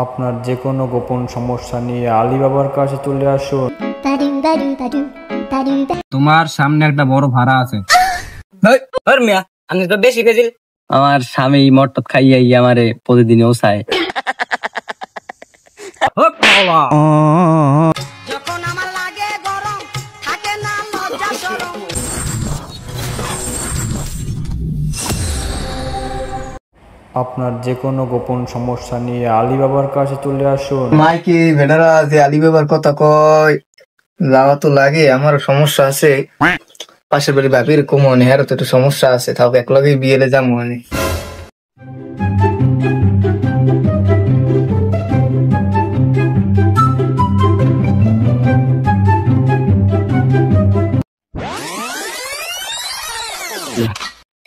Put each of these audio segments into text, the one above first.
আপনার যে কোনো গোপন সমস্যা নিয়ে আলী বাবার কাছে চলে আসুন। তোমার সামনে একটা বড় ভাড়া আছে। আমি তো বেশি গেছিল। আমার স্বামী মটট খাইয়াই আমারে প্রতিদিন ওসায়। যখন আমার লাগে গরম থাকে না লজ্জা শরম। আপনার যে কোনো গোপন সমস্যা নিয়ে আলী বাবার কাছে চলে আসুন। মাইকি বেটারা যে আলী বাবার কথা কয়, যাওয়া তো লাগে। আমার সমস্যা আছে, পাশের বাড়ি বাপির কমনে আর তো একটু সমস্যা আছে, তাও একলগে বিয়েলে যাবো মানে।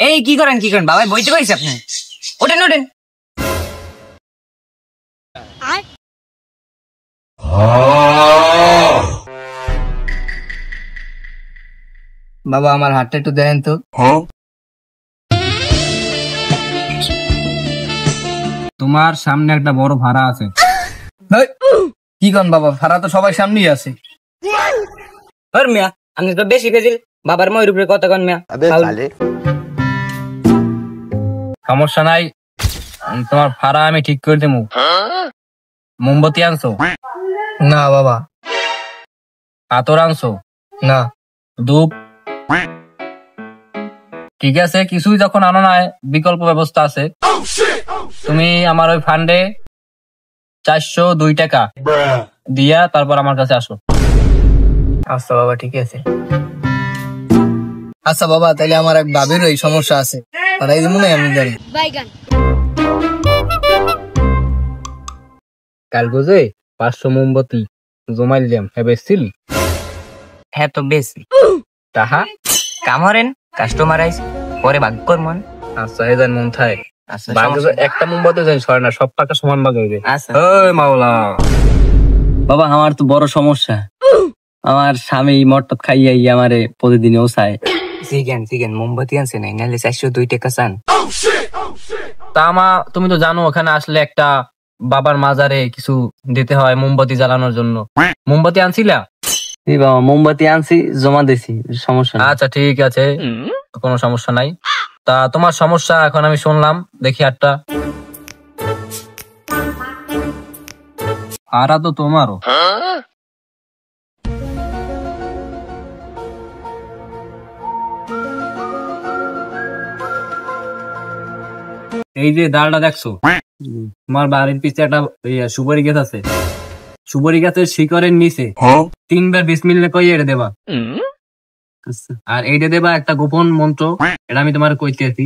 এই কি করেন বাবা, বইতে পাইছে আপনি? ওঠেন ওঠেন। বাবা আমার হাতটা একটু দেখেন তো। তোমার সামনে একটা বড় ভাড়া আছে। কি কন বাবা, ভাড়া তো সবাই সামনেই আছে। মিয়া আমি তো বেশি গেছিল। বাবার ময়ের উপরে কত কন মিয়া। সমস্যা নাই, তোমার ভাড়া আমি ঠিক করে দেবো। মোমবাতি আনছো? না বাবা। আতর আনছো? না। ধূপ? ঠিক আছে, কিছুই যখন আনো নাই, বিকল্প ব্যবস্থা আছে। তুমি আমার ওই ফান্ডে 402 টাকা দিয়া তারপর আমার কাছে আসো। আচ্ছা বাবা ঠিক আছে। আচ্ছা বাবা, তাইলে আমার এক ভাবির এই সমস্যা আছে, তাই মনে হয় আমি জানি। কাল বুঝে 500 মোমবাতি জমাইলাম, হ্যাঁ বেশছিল? হ্যাঁ তো বেশি। তাহা কামড়েন, কাস্টমার আইস পরে ভাগ কর মন। আচ্ছা এদের মন থাকে। আচ্ছা একটা মোমবাতি জানি ছয় না, সব টাকা সমান ভাগ হইবে। আচ্ছা ওই মাওলা বাবা, আমার তো বড় সমস্যা। আমার স্বামী মটট খাইয়াই আমারে প্রতিদিন ওসায়। চিকেন মোমবাতি আনছে নাই, নাহলে 402 টাকা চান। তা তুমি তো জানো ওখানে আসলে একটা বাবার মাজারে কিছু দিতে হয় মোমবাতি জ্বালানোর জন্য। মোমবাতি আনছিলা? বাবা মোমবাতি আনছি, জমা দিছি, সমস্যা নাই। আচ্ছা ঠিক আছে, কোনো সমস্যা নাই। তা তোমার সমস্যা এখন আমি শুনলাম, দেখি একটা আরা তো তোমারও। এই যে ডালটা দেখছো, তোমার বাড়ির পিছনে একটা সুপারি গাছ আছে। সুপারি গাছের শিকড়ের নিচে 3 বার বিসমিল্লাহ কইয়া এটা দেবা। আর এইটা দেবা একটা গোপন মন্ত্র, এটা আমি তোমার কইতেছি।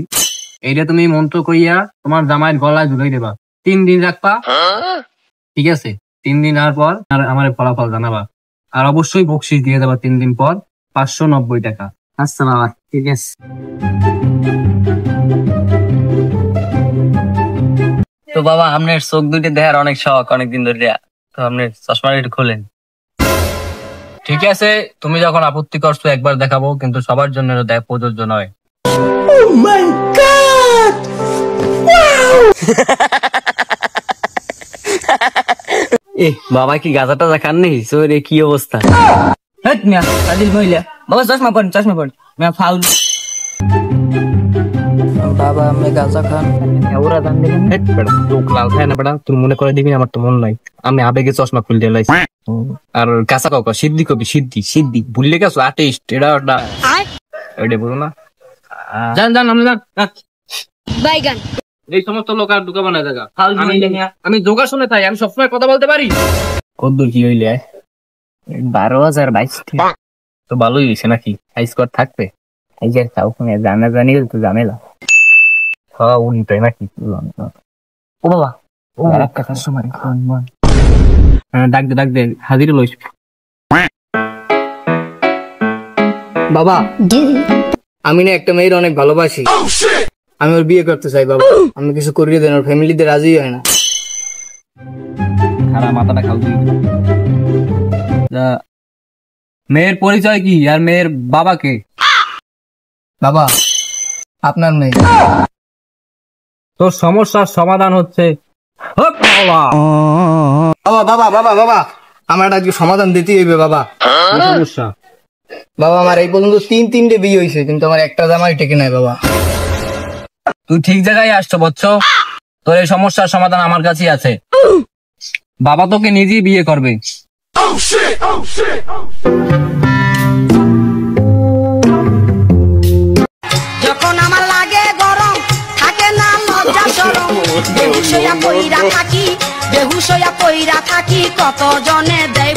এইটা তুমি মন্ত্র কইয়া তোমার জামাইয়ের গলায় ঝুলাই দেবা। 3 দিন রাখবা, ঠিক আছে? 3 দিন আর পর আমার ফলাফল জানাবা। আর অবশ্যই বকশিস দিয়ে দেবা 3 দিন পর 590 টাকা। আচ্ছা বাবা ঠিক আছে। তো বাবা আপনার চোখ দুটো দেখার অনেক শখ, অনেকদিন ধরে, তো আপনি চশমাটা একটু খোলেন। ঠিক আছে, তুমি যখন আপত্তি করছো একবার দেখাবো, কিন্তু সবার জন্য দেখ প্রযোজ্য নয়। বাবা কি গাঁজা টাজা খান নি? সোরে কি অবস্থা? মিয়া ফাজিল মহিলা। বাবা চশমা পড় মিয়া ফাউল। বাবা আমি গাঁজা খান। ওরা দাম দেখেন চোখ লাল খায় না বেটা, তুই মনে করে দিবি, আমার তো মন নাই। আমি আবেগে চশমা খুলে দিলাইছি। আর কাঁচা কাকা সিদ্ধি কবি, সিদ্ধি ভুললে গেছো। আর্টিস্ট এটা ওটা ওইটা বলো না। যান আপনি যান। এই সমস্ত লোক আর ঢুকাবো না জায়গা। আমি যোগাসনে তাই, আমি সবসময় কথা বলতে পারি। কদ্দুর কি হইলে 12,022 তো ভালোই হয়েছে নাকি? হাই স্কোর থাকবে। এই যে ওখানে জানি তো ঝামেলা। হ্যাঁ উনিটাই নাকি? ও বাবা ও একটা কাস্টমার। ডাক দে হাজির লইস। বাবা আমি না একটা মেয়ের অনেক ভালোবাসি, আমি ওর বিয়ে করতে চাই। বাবা আমি কিছু করিয়ে দেন, ওর ফ্যামিলিতে রাজি হয় না। খারাপ মাথাটা খাও তুই। মেয়ের পরিচয় কি আর মেয়ের বাবাকে? বাবা আপনার মেয়ে। তোর সমস্যার সমাধান হচ্ছে বাবা বাবা বাবা আমার আজকে সমাধান দিতে হইবে বাবা। কি সমস্যা? বাবা আমার এই পর্যন্ত তিনটে বিয়ে হয়েছে, কিন্তু আমার একটা জামাই টেকে নাই বাবা। তুই ঠিক জায়গায় আসছো বচ্চ, তোর এই সমস্যার সমাধান আমার কাছেই আছে। বাবা তোকে নিজেই বিয়ে করবে। যখন আমার লাগে গরম থাকে না লজ্জা শরম, বেহুশ হইয়া পইরা থাকি, বেহুশ হইয়া পইরা থাকি, কত জনে দেয়